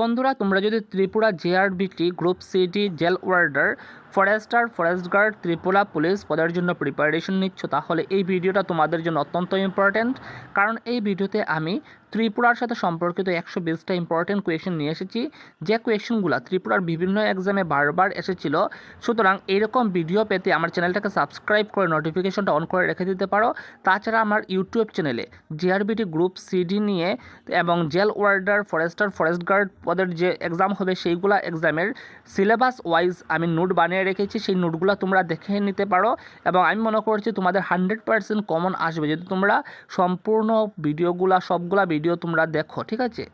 বন্ধুরা, তোমরা যদি Tripura JRBT group C jail warder forester forest guard Tripura police পদের জন্য প্রিপারেশন নিচ্ছ, তাহলে এই ভিডিওটা তোমাদের জন্য অত্যন্ত ইম্পর্ট্যান্ট। কারণ এই ভিডিওতে আমি ত্রিপুরার সাথে সম্পর্কিত 120টা ইম্পর্টেন্ট কোয়েশ্চেন নিয়ে এসেছি, যে কোয়েশ্চেনগুলো ত্রিপুরার বিভিন্ন এক্সামে বারবার এসেছিল। সুতরাং এইরকম ভিডিও পেতে আমার চ্যানেলটাকে সাবস্ক্রাইব করে নোটিফিকেশনটা অন করে রেখে দিতে পারো। তাছাড়া আমার ইউটিউব চ্যানেলে জেআরবিটি গ্রুপ সিডি নিয়ে এবং jail warder forester forest guard পদের যে এক্সাম হবে সেইগুলা এক্সামের সিলেবাস ওয়াইজ আমি নোট বানিয়ে রেখেছি, সেই নোটগুলো তোমরা দেখে নিতে পারো। এবং আমি মনে করছি তোমাদের 100% কমন আসবে যদি তোমরা সম্পূর্ণ সবগুলা ভিডিও তোমরা দেখো, ঠিক আছে।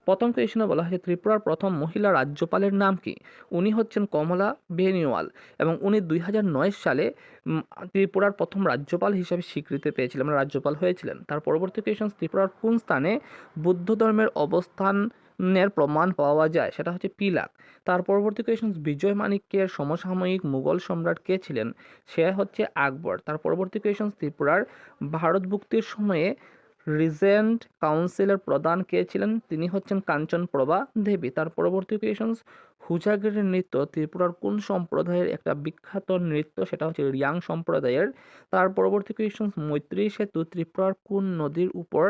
প্রথম কোয়েশনে বলা হয়েছে ত্রিপুরার প্রথম মহিলা রাজ্যপালের নাম কি? উনি হচ্ছেন কমলা বেনিওয়াল এবং উনি 2009 সালে ত্রিপুরার প্রথম রাজ্যপাল হিসেবে স্বীকৃতি পেয়েছিলেন, রাজ্যপাল হয়েছিলেন। তার পরবর্তী কোয়েশন, ত্রিপুরার কোন স্থানে বৌদ্ধ ধর্মের অবস্থানের প্রমাণ পাওয়া যায়? সেটা হচ্ছে পিলাক। তার পরবর্তী কোয়েশন, বিজয় মাণিক্যের সমসাময়িক মুঘল সম্রাট কে ছিলেন? সে হচ্ছে আকবর। তার পরবর্তী কোয়েশন, ত্রিপুরার ভারতভুক্তির সময়ে রিজেন্ট কাউন্সিলের প্রধান কে ছিলেন? তিনি হচ্ছেন কাঞ্চনপ্রভা দেবী। তার পরবর্তী কোয়েশনস, হুজাগিরি নৃত্য ত্রিপুরার কোন সম্প্রদায়ের একটা বিখ্যাত নৃত্য? সেটা হচ্ছে রিয়াং সম্প্রদায়ের। তার পরবর্তী কোয়েশনস, মৈত্রী সেতু ত্রিপুরার কোন নদীর উপর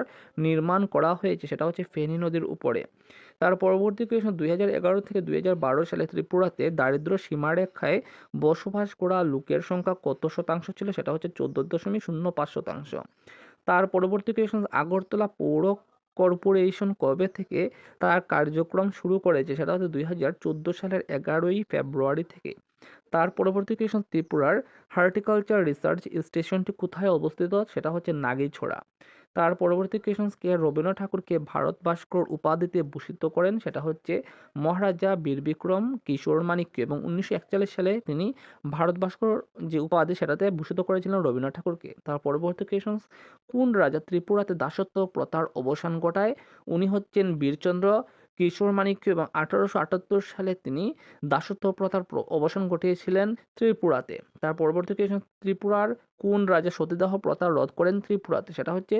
নির্মাণ করা হয়েছে? সেটা হচ্ছে ফেনী নদীর উপরে। তার পরবর্তী কোয়েশন, 2011 থেকে 2012 সালে ত্রিপুরাতে দারিদ্র সীমারেখায় বসবাস করা লোকের সংখ্যা কত শতাংশ ছিল? সেটা হচ্ছে 14.05%। তার পরবর্তী কোয়েশন, আগরতলা পৌর কর্পোরেশন কবে থেকে তার কার্যক্রম শুরু করেছে? সেটা হচ্ছে 2014 সালের 11ই ফেব্রুয়ারি থেকে। তার পরবর্তী কোয়েশন, ত্রিপুরার হর্টিকালচার রিসার্চ স্টেশনটি কোথায় অবস্থিত? সেটা হচ্ছে নাগিছড়া। তার পরবর্তী কোয়েশন, কে রবীন্দ্রনাথ ঠাকুরকে ভারত ভাস্কর উপাধিতে ভূষিত করেন? সেটা হচ্ছে মহারাজা বীরবিক্রম কিশোর মাণিক্য এবং 1941 সালে তিনি ভারত ভাস্কর যে উপাধি সেটাতে ভূষিত করেছিলেন রবীন্দ্রনাথ ঠাকুরকে। তার পরবর্তী কোয়েশন, কোন রাজা ত্রিপুরাতে দাসত্ব প্রথার অবসান ঘটায়? উনি হচ্ছেন বীরচন্দ্র কিশোর মাণিক্য এবং 1878 সালে তিনি দাসত্ব প্রথার অবসান ঘটিয়েছিলেন ত্রিপুরাতে। তার পরবর্তী কোয়েশন, ত্রিপুরার কোন রাজা সতীদাহ প্রথা রদ করেন ত্রিপুরাতে? সেটা হচ্ছে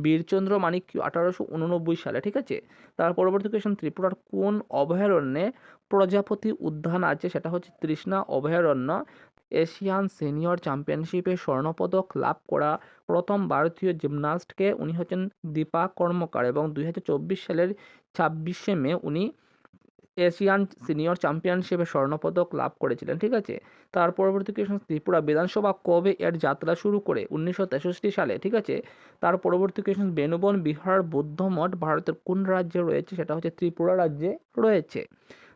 বীরচন্দ্র মাণিক্য 1889 সালে, ঠিক আছে। তার পরবর্তী কোয়েশন, ত্রিপুরার কোন অভয়ারণ্যে প্রজাপতি উদ্যান আছে? সেটা হচ্ছে তৃষ্ণা অভয়ারণ্য। এশিয়ান সিনিয়র চ্যাম্পিয়নশিপে স্বর্ণপদক লাভ করা প্রথম ভারতীয় জিমন্যাস্টকে? উনি হচ্ছেন দীপা কর্মকার এবং 2024 সালের 26শে মে উনি এশিয়ান সিনিয়র চ্যাম্পিয়নশিপে স্বর্ণপদক লাভ করেছিলেন, ঠিক আছে। তার পরবর্তী কোয়েশন, ত্রিপুরা বিধানসভা কবে এর যাত্রা শুরু করে? 1963 সালে, ঠিক আছে। তার পরবর্তী কোয়েশন, বেনুবন বিহার বৌদ্ধ মঠ ভারতের কোন রাজ্যে রয়েছে? সেটা হচ্ছে ত্রিপুরা রাজ্যে রয়েছে।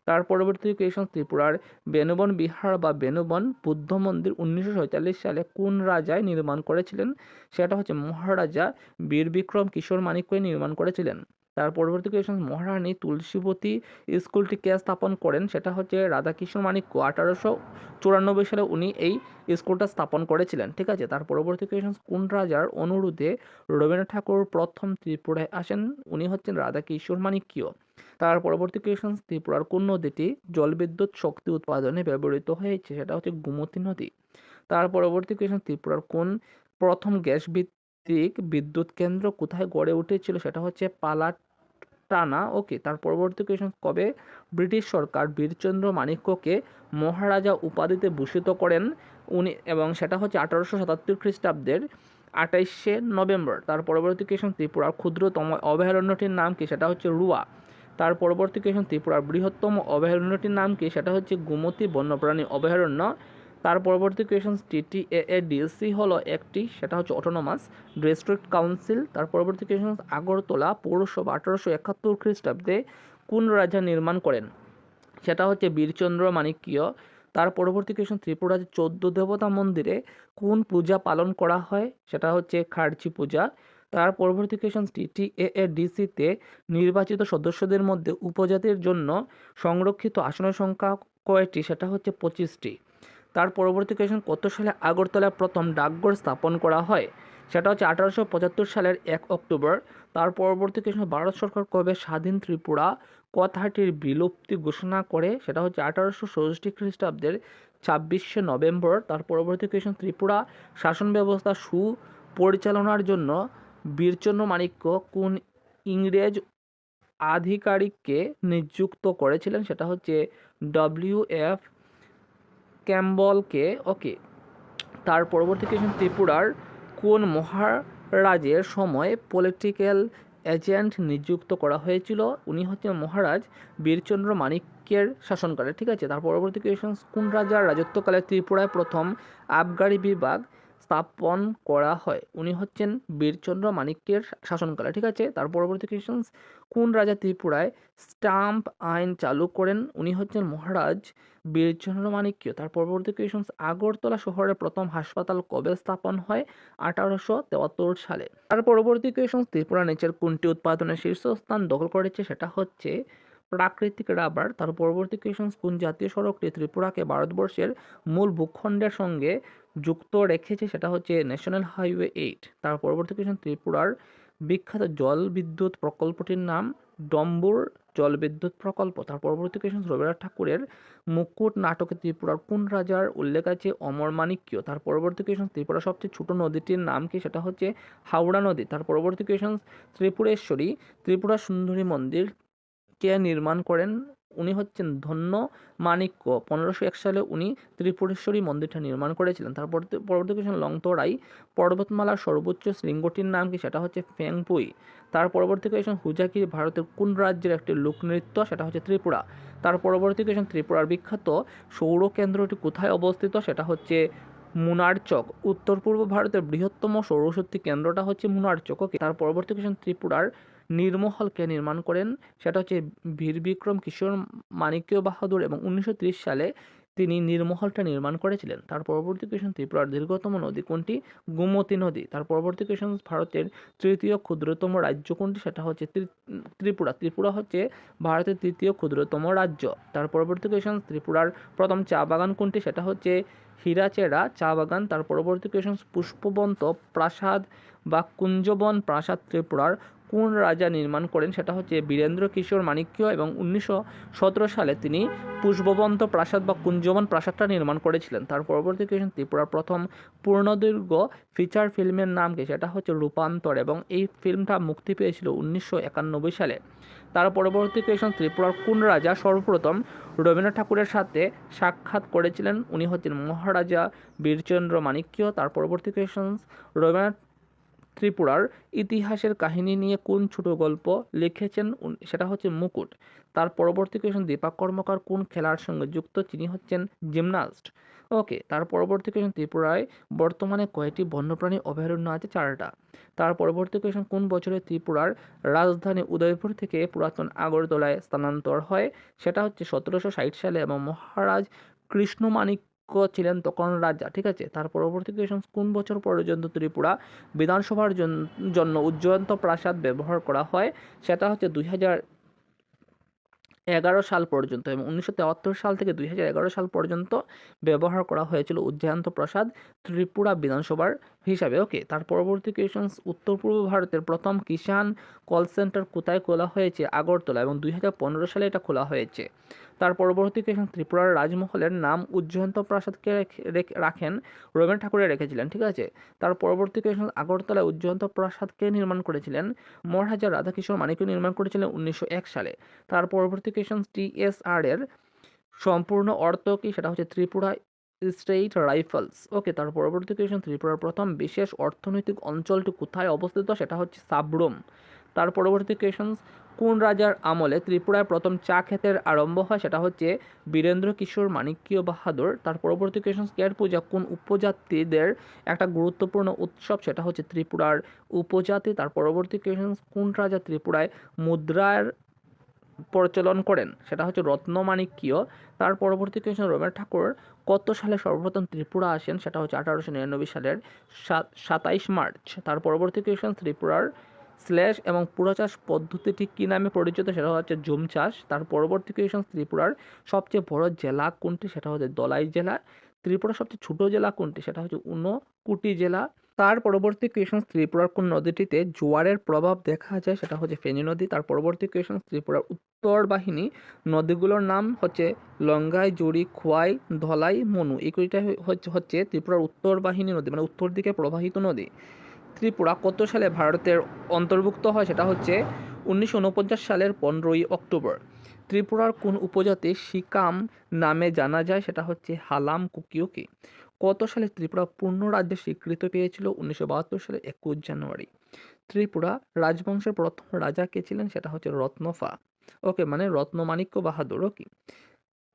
তার পরবর্তী কোয়েশন, ত্রিপুরার বেনুবন বিহার বা বেনুবন বুদ্ধ মন্দির 1947 সালে কোন রাজায় নির্মাণ করেছিলেন? সেটা হচ্ছে মহারাজা বীরবিক্রম কিশোর মাণিক্য নির্মাণ করেছিলেন। তার পরবর্তী কোয়েশন, মহারানী তুলসীবতী স্কুলটি কে স্থাপন করেন? সেটা হচ্ছে রাধাকিশোর মাণিক্য। 1894 সালে উনি এই স্কুলটা স্থাপন করেছিলেন, ঠিক আছে। তার পরবর্তী কোয়েশন, কোন রাজার অনুরোধে রবীন্দ্রনাথ ঠাকুর প্রথম ত্রিপুরায় আসেন? উনি হচ্ছেন রাধাকিশোর মাণিক্য। তার পরবর্তী কোয়েশন, ত্রিপুরার কোন নদীটি জলবিদ্যুৎ শক্তি উৎপাদনে ব্যবহৃত হয়েছে? সেটা হচ্ছে গোমতী নদী। তার পরবর্তী কোয়েশন, ত্রিপুরার কোন প্রথম গ্যাস ভিত্তিক বিদ্যুৎ কেন্দ্র কোথায় গড়ে উঠেছিল? সেটা হচ্ছে পালাটানা, ওকে। তার পরবর্তী কোয়েশন, কবে ব্রিটিশ সরকার বীরচন্দ্র মাণিক্যকে মহারাজা উপাধিতে ভূষিত করেন? উনি এবং সেটা হচ্ছে 1877 খ্রিস্টাব্দের 28শে নভেম্বর। তার পরবর্তী কোয়েশন, ত্রিপুরার ক্ষুদ্রতম অভয়ারণ্যটির নাম কি? সেটা হচ্ছে রুয়া। তার পরবর্তী কোয়েশন, ত্রিপুরার বৃহত্তম অভয়ারণ্যটির নাম কি? সেটা হচ্ছে গোমতী বন্যপ্রাণী অভয়ারণ্য। তার পরবর্তী কোয়েশন, TTAADC হলো একটি, সেটা হচ্ছে অটোনোমাস ডিস্ট্রিক্ট কাউন্সিল। তার পরবর্তী কোয়েশন, আগরতলা পৌরসভা 1871 খ্রিস্টাব্দে কোন রাজা নির্মাণ করেন? সেটা হচ্ছে বীরচন্দ্র মাণিক্য। তার পরবর্তী কোয়েশন, ত্রিপুরার 14 দেবতা মন্দিরে কোন পূজা পালন করা হয়? সেটা হচ্ছে খার্চি পূজা। তার পরবর্তী কোয়েশন, TTAADC-তে নির্বাচিত সদস্যদের মধ্যে উপজাতির জন্য সংরক্ষিত আসনের সংখ্যা কয়টি? সেটা হচ্ছে 25টি। তার পরবর্তী কোয়েশন, কত সালে আগরতলায় প্রথম ডাকঘর স্থাপন করা হয়? সেটা হচ্ছে 1875 সালের 1 অক্টোবর। তার পরবর্তী কোয়েশন, ভারত সরকার কবে স্বাধীন ত্রিপুরা কথাটির বিলুপ্তি ঘোষণা করে? সেটা হচ্ছে 1864 খ্রিস্টাব্দের 26শে নভেম্বর। তার পরবর্তী কোয়েশন, ত্রিপুরা শাসন ব্যবস্থা সুপরিচালনার জন্য বীরচন্দ্র মাণিক্য কোন ইংরেজ আধিকারিককে নিযুক্ত করেছিলেন, সেটা হচ্ছে WF ক্যাম্পবেলকে। ওকে, তার পরবর্তী কোয়েশ্চন, ত্রিপুরার কোন মহারাজের সময় পলিটিক্যাল এজেন্ট নিযুক্ত করা হয়েছিল? উনি হচ্ছেন মহারাজ বীরচন্দ্র মাণিক্যের শাসনকালে। ঠিক আছে, তার পরবর্তী কোয়েশ্চন, কোন রাজার রাজত্বকালে ত্রিপুরায় প্রথম আবগারি বিভাগ স্থাপন করা হয়? উনি হচ্ছেন বীরচন্দ্র মাণিক্যের শাসনকালে। ঠিক আছে, তার পরবর্তী কোয়েশ্চন, কোন রাজা ত্রিপুরায় স্টাম্প আইন চালু করেন? উনি হচ্ছেন মহারাজ বীরচন্দ্র মাণিক্য। তার পরবর্তী কোয়েশ্চন, আগরতলা শহরে প্রথম হাসপাতাল কবে স্থাপন হয়? 1873 সালে। তার পরবর্তী কোয়েশ্চন, ত্রিপুরা নিচের কোনটি উৎপাদনের শীর্ষস্থান দখল করেছে? সেটা হচ্ছে প্রাকৃতিক রাবার। তার পরবর্তী কোয়েশ্চন, কোন জাতীয় সড়কটি ত্রিপুরাকে ভারতবর্ষের মূল ভূখণ্ডের সঙ্গে যুক্ত রেখেছে? সেটা হচ্ছে ন্যাশনাল হাইওয়ে 8। তার পরবর্তী কোয়েশ্চন, ত্রিপুরার বিখ্যাত জল বিদ্যুৎ প্রকল্পটির নাম? ডম্বুর জলবিদ্যুৎ প্রকল্প। তার পরবর্তী কোয়েশ্চন, রবীন্দ্রনাথ ঠাকুরের মুকুট নাটকে ত্রিপুরার কোন রাজার উল্লেখ আছে? অমর মাণিক্য। তার পরবর্তী কোয়েশ্চন, ত্রিপুরার সবচেয়ে ছোট নদীটির নাম কি? সেটা হচ্ছে হাওড়া নদী। তার পরবর্তী কোয়েশ্চন, ত্রিপুরেশ্বরী ত্রিপুরা সুন্দরী মন্দির কে নির্মাণ করেন? উনি হচ্ছেন ধন্য মাণিক্য। 1501 সালে উনি ত্রিপুরেশ্বরী মন্দিরটা নির্মাণ করেছিলেন। তারপর পরবর্তী কোয়েশ্চন, লংতরাই পর্বতমালার সর্বোচ্চ শৃঙ্গটির নাম কি? সেটা হচ্ছে ফেংপুই। তার পরবর্তী কোয়েশ্চন, হুজাগিরি ভারতের কোন রাজ্যের একটি লোকনৃত্য? সেটা হচ্ছে ত্রিপুরা। তার পরবর্তী কোয়েশ্চন, ত্রিপুরার বিখ্যাত সৌর কেন্দ্রটি কোথায় অবস্থিত? সেটা হচ্ছে মুনারচক। উত্তর পূর্ব ভারতের বৃহত্তম সৌরশক্তি কেন্দ্রটা হচ্ছে মুনারচক। ওকে, তার পরবর্তী কোয়েশ্চন, ত্রিপুরার নীরমহল কে নির্মাণ করেন? সেটা হচ্ছে বীর বিক্রম কিশোর মাণিক্য বাহাদুর, এবং 1930 সালে তিনি নীরমহলটা নির্মাণ করেছিলেন। তার পরবর্তী কোয়েশ্চন, ত্রিপুরার দীর্ঘতম নদী কোনটি? গোমতী নদী। তার পরবর্তী কোয়েশ্চন, ভারতের তৃতীয় ক্ষুদ্রতম রাজ্য কোনটি? সেটা হচ্ছে ত্রিপুরা। ত্রিপুরা হচ্ছে ভারতের তৃতীয় ক্ষুদ্রতম রাজ্য। তার পরবর্তী কোয়েশ্চন, ত্রিপুরার প্রথম চা বাগান কোনটি? সেটা হচ্ছে হীরাচেরা চা বাগান। তার পরবর্তী কোয়েশ্চন, পুষ্পবন্ত প্রাসাদ বা কুঞ্জবন প্রাসাদ ত্রিপুরার কোন রাজা নির্মাণ করেন? সেটা হচ্ছে বীরেন্দ্র কিশোর মাণিক্য, এবং 1917 সালে তিনি পুষ্পবন্ত প্রাসাদ বা কুঞ্জবন প্রাসাদটা নির্মাণ করেছিলেন। তার পরবর্তী কোয়েশ্চন, ত্রিপুরার প্রথম পূর্ণদৈর্ঘ্য ফিচার ফিল্মের নাম কি? সেটা হচ্ছে রূপান্তর, এবং এই ফিল্মটা মুক্তি পেয়েছিল 1991 সালে। তার পরবর্তী কোয়েশ্চন, ত্রিপুরার কোন রাজা সর্বপ্রথম রবীন্দ্রনাথ ঠাকুরের সাথে সাক্ষাৎ করেছিলেন? উনি হচ্ছেন মহারাজা বীরচন্দ্র মাণিক্য। তার পরবর্তী কোয়েশ্চন, রবীন্দ্রনাথ ত্রিপুরার ইতিহাসের কাহিনী নিয়ে কোন ছোট গল্প লিখেছেন? সেটা হচ্ছে মুকুট। তার পরবর্তী কোয়েশ্চন, দীপক কর্মকার কোন খেলার সঙ্গে যুক্ত? তিনি হচ্ছেন জিমনাস্ট। ওকে, তার পরবর্তী কোয়েশ্চন, ত্রিপুরায় বর্তমানে কয়টি বন্যপ্রাণী অভয়ারণ্য আছে? 4টা। তার পরবর্তী কোয়েশ্চন, কোন বছরে ত্রিপুরার রাজধানী উদয়পুর থেকে পুরাতন আগরতলায় স্থানান্তর হয়? সেটা হচ্ছে 1760 সালে, এবং মহারাজ কৃষ্ণমাণিক্য ছিলেন তখন রাজা। ঠিক আছে, তার পরবর্তী কোয়েশ্চন, কোন বছর পর্যন্ত ত্রিপুরা বিধানসভার জন্য উজ্জয়ন্ত প্রাসাদ ব্যবহার করা হয়? সেটা হচ্ছে 2011 সাল পর্যন্ত, এবং 1973 সাল থেকে 2011 সাল পর্যন্ত ব্যবহার করা হয়েছিল উজ্জয়ন্ত প্রাসাদ ত্রিপুরা বিধানসভার হিসাবে। ওকে, তার পরবর্তী কোয়েশ্চন, উত্তর পূর্ব ভারতের প্রথম কিষাণ কল সেন্টার কোথায় খোলা হয়েছে? আগরতলা, এবং 2015 সালে এটা খোলা হয়েছে। তার পরবর্তী কোয়েশ্চন, ত্রিপুরার রাজমহলের নাম উজ্জয়ন্ত প্রাসাদকে রাখেন রবীন্দ্রনাথ ঠাকুরে রেখেছিলেন। ঠিক আছে, তার পরবর্তী কোয়েশ্চন, আগরতলায় উজ্জয়ন্ত প্রাসাদকে নির্মাণ করেছিলেন? মহারাজা রাধাকিশোর মাণিক্য নির্মাণ করেছিলেন 1901 সালে। তার পরবর্তী কোয়েশ্চন, TSR এর সম্পূর্ণ অর্থ কি? সেটা হচ্ছে ত্রিপুরা স্টেট রাইফেলস। ওকে, তার পরবর্তী কোয়েশ্চন, ত্রিপুরার প্রথম বিশেষ অর্থনৈতিক অঞ্চলটি কোথায় অবস্থিত? সেটা হচ্ছে সাব্রুম। তার পরবর্তী কোয়েশ্চন, কোন রাজার আমলে ত্রিপুরায় প্রথম চা ক্ষেতের আরম্ভ হয়? সেটা হচ্ছে বীরেন্দ্র কিশোর মাণিক্য বাহাদুর। তার পরবর্তী কোয়েশ্চন, কের পূজা কোন উপজাতিদের একটা গুরুত্বপূর্ণ উৎসব? সেটা হচ্ছে ত্রিপুরার উপজাতি। তার পরবর্তী কোয়েশ্চন, কোন রাজা ত্রিপুরায় মুদ্রার প্রচলন করেন? সেটা হচ্ছে রত্নমাণিক্য। তার পরবর্তী কোয়েশ্চন, রবীন্দ্রনাথ ঠাকুর কত সালে সর্বপ্রথম ত্রিপুরা আসেন? সেটা হচ্ছে 1899 সালের 27 মার্চ। তার পরবর্তী কোয়েশ্চন, ত্রিপুরার স্ল্যাশ এবং পুরো চাষ পদ্ধতিটি কী নামে পরিচিত? সেটা হচ্ছে জুম চাষ। তার পরবর্তী কোয়েশ্চন, ত্রিপুরার সবচেয়ে বড় জেলা কোনটি? সেটা হচ্ছে দলাই জেলা। ত্রিপুরার সবচেয়ে ছোট জেলা কোনটি? সেটা হচ্ছে ঊনকোটি জেলা। তার পরবর্তী কোয়েশ্চন, ত্রিপুরার কোন নদীটিতে জোয়ারের প্রভাব দেখা যায়? সেটা হচ্ছে ফেনী নদী। তার পরবর্তী কোয়েশ্চন, ত্রিপুরার উত্তর বাহিনী নদীগুলোর নাম হচ্ছে লঙ্গাই, জুড়ি, খোয়াই, ধলাই, মনু। এই কয়টাই হচ্ছে ত্রিপুরার উত্তর বাহিনী নদী, মানে উত্তর দিকে প্রবাহিত নদী। ত্রিপুরা কত সালে ভারতের অন্তর্ভুক্ত হয়? সেটা হচ্ছে 1949 সালের 15ই অক্টোবর। ত্রিপুরার কোন উপজাতি সিকাম নামে জানা যায়, সেটা হচ্ছে হালাম কুকিওকে। কত সালে ত্রিপুরা পূর্ণ রাজ্যে স্বীকৃতি পেয়েছিল? 1972 সালে 21 জানুয়ারি। ত্রিপুরা রাজবংশের প্রথম রাজা কে ছিলেন? সেটা হচ্ছে রত্নফা, ওকে, মানে রত্নমাণিক্য বাহাদুর। ওকে।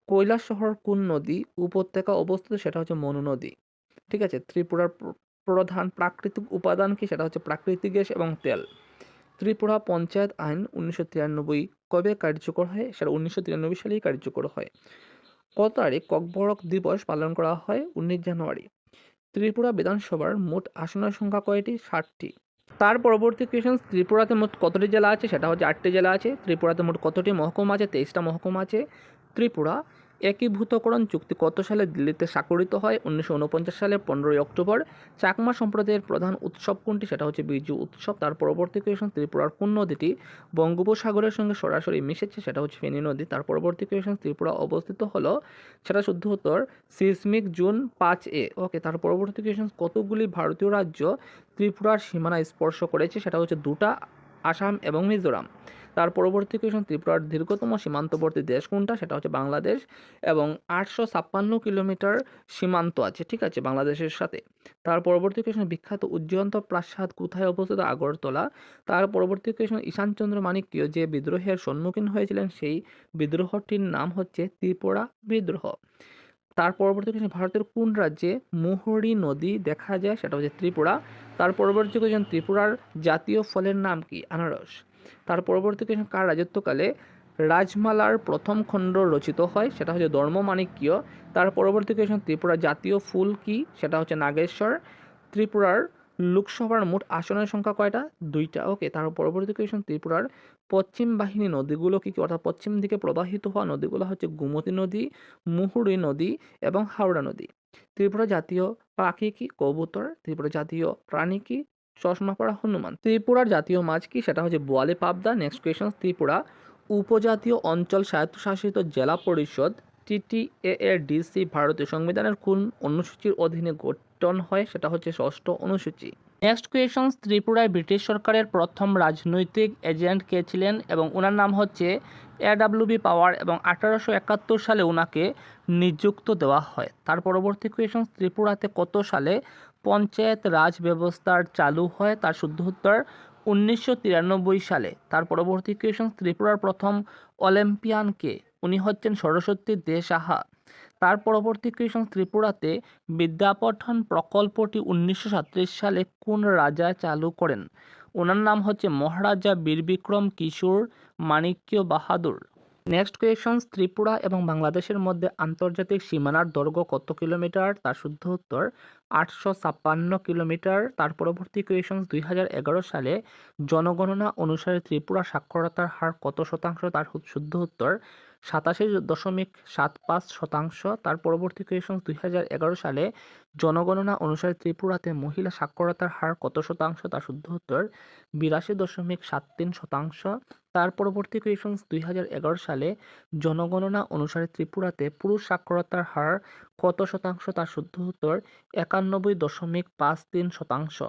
কৈলাস শহর কোন নদী উপত্যকা অবস্থিত? সেটা হচ্ছে মনু নদী। ঠিক আছে। ত্রিপুরার প্রধান প্রাকৃতিক উপাদান কি? সেটা হচ্ছে প্রাকৃতিক গ্যাস এবং তেল। ত্রিপুরা পঞ্চায়েত আইন 1993 কবে কার্যকর হয়? সেটা 1993 সালেই কার্যকর হয়। কত তারিখ ককবরক দিবস পালন করা হয়? 19 জানুয়ারি। ত্রিপুরা বিধানসভার মোট আসনের সংখ্যা কয়টি? 60টি। তার পরবর্তী কোয়েশ্চন, ত্রিপুরাতে মোট কতটি জেলা আছে? সেটা হচ্ছে 8টি জেলা আছে। ত্রিপুরাতে মোট কতটি মহকুমা আছে? 23টা মহকুমা আছে। ত্রিপুরা একীভূতকরণ চুক্তি কত সালে দিল্লিতে স্বাক্ষরিত হয়? 1949 সালে 15ই অক্টোবর। চাকমা সম্প্রদায়ের প্রধান উৎসব কোনটি? সেটা হচ্ছে বিজু উৎসব। তার পরবর্তী কোয়েশ্চন, ত্রিপুরার কোন নদীটি বঙ্গোপসাগরের সঙ্গে সরাসরি মিশেছে? সেটা হচ্ছে ফেনী নদী। তার পরবর্তী কোয়েশ্চন, ত্রিপুরা অবস্থিত হলো, সেটা শুদ্ধ উত্তর সিসমিক জোন 5A। ওকে। তার পরবর্তী কোয়েশ্চন, কতগুলি ভারতীয় রাজ্য ত্রিপুরার সীমানা স্পর্শ করেছে? সেটা হচ্ছে 2টা, আসাম এবং মিজোরাম। তার পরবর্তী কোয়েশ্চন, ত্রিপুরার দীর্ঘতম সীমান্তবর্তী দেশ কোনটা? সেটা হচ্ছে বাংলাদেশ, এবং 856 কিলোমিটার সীমান্ত আছে, ঠিক আছে, বাংলাদেশের সাথে। তার পরবর্তী কোয়েশ্চন, বিখ্যাত উজ্জয়ন্ত প্রাসাদ কোথায় অবস্থিত? আগরতলা। তার পরবর্তী কোয়েশ্চন, ঈশানচন্দ্র মানিক্য যে বিদ্রোহের সম্মুখীন হয়েছিলেন, সেই বিদ্রোহটির নাম হচ্ছে ত্রিপুরা বিদ্রোহ। তার পরবর্তী কোয়েশ্চন, ভারতের কোন রাজ্যে মুহুরী নদী দেখা যায়? সেটা হচ্ছে ত্রিপুরা। তার পরবর্তী কোয়েশ্চন, ত্রিপুরার জাতীয় ফলের নাম কি? আনারস। তার পরবর্তী কোয়েশ্চন, কার রাজত্বকালে রাজমালার প্রথম খণ্ড রচিত হয়? সেটা হচ্ছে ধর্মমাণিক্য। তার পরবর্তী কোয়েশ্চন, ত্রিপুরার জাতীয় ফুল কি? সেটা হচ্ছে নাগেশ্বর। ত্রিপুরার লোকসভার মোট আসনের সংখ্যা কয়টা? 2টা। ওকে। তার পরবর্তী কোয়েশ্চন, ত্রিপুরার পশ্চিম বাহিনী নদীগুলো কি কি, অর্থাৎ পশ্চিম দিকে প্রবাহিত হওয়া নদীগুলো হচ্ছে গোমতী নদী, মুহুরী নদী এবং হাওড়া নদী। ত্রিপুরা জাতীয় পাখি কি? কবুতর। ত্রিপুরা জাতীয় প্রাণী কি? চশমা পড়া হনুমান। ত্রিপুরার জাতীয় মাছ কি? সেটা হচ্ছে বোয়ালি পাবদা। নেক্সট কোয়েশ্চন, ত্রিপুরা উপজাতীয় অঞ্চল স্বায়ত্তশাসিত জেলা পরিষদ TTAADC ভারতীয় সংবিধানের কোন অনুসূচির অধীনে গঠন হয়? সেটা হচ্ছে 6ষ্ঠ অনুসূচি। নেক্সট কোয়েশ্চন, ত্রিপুরায় ব্রিটিশ সরকারের প্রথম রাজনৈতিক এজেন্ট কে ছিলেন? এবং ওনার নাম হচ্ছে AWB পাওয়ার, এবং 1871 সালে ওনাকে নিযুক্ত দেওয়া হয়। তার পরবর্তী কোয়েশ্চন, ত্রিপুরাতে কত সালে পঞ্চায়েত রাজ ব্যবস্থার চালু হয়? তার শুদ্ধ উত্তর 1993 সালে। তার পরবর্তী কোয়েশ্চন, ত্রিপুরার প্রথম অলিম্পিয়ান কে? উনি হচ্ছেন সরস্বতী দে সাহা। তার পরবর্তী কোয়েশ্চন, ত্রিপুরাতে বিদ্যাপঠন প্রকল্পটি 1937 সালে কোন রাজা চালু করেন? ওনার নাম হচ্ছে মহারাজা বীরবিক্রম কিশোর মাণিক্য বাহাদুর। নেক্সট কোয়েশ্চন, ত্রিপুরা এবং বাংলাদেশের মধ্যে আন্তর্জাতিক সীমানার দৈর্ঘ্য কত কিলোমিটার? তার শুদ্ধ উত্তর 856 কিলোমিটার। তার পরবর্তী কোয়েশ্চন, 2011 সালে জনগণনা অনুসারে ত্রিপুরা সাক্ষরতার হার কত শতাংশ? তার শুদ্ধ উত্তর 87.75%। তার পরবর্তী কোয়েশ্চন, 2011 সালে জনগণনা অনুসারে ত্রিপুরাতে মহিলা সাক্ষরতার হার কত শতাংশ? তার শুদ্ধ উত্তর 82.73%। তার পরবর্তী কোয়েশ্চন, 2011 সালে জনগণনা অনুসারে ত্রিপুরাতে পুরুষ সাক্ষরতার হার কত শতাংশ? তার শুদ্ধ উত্তর 91.53%।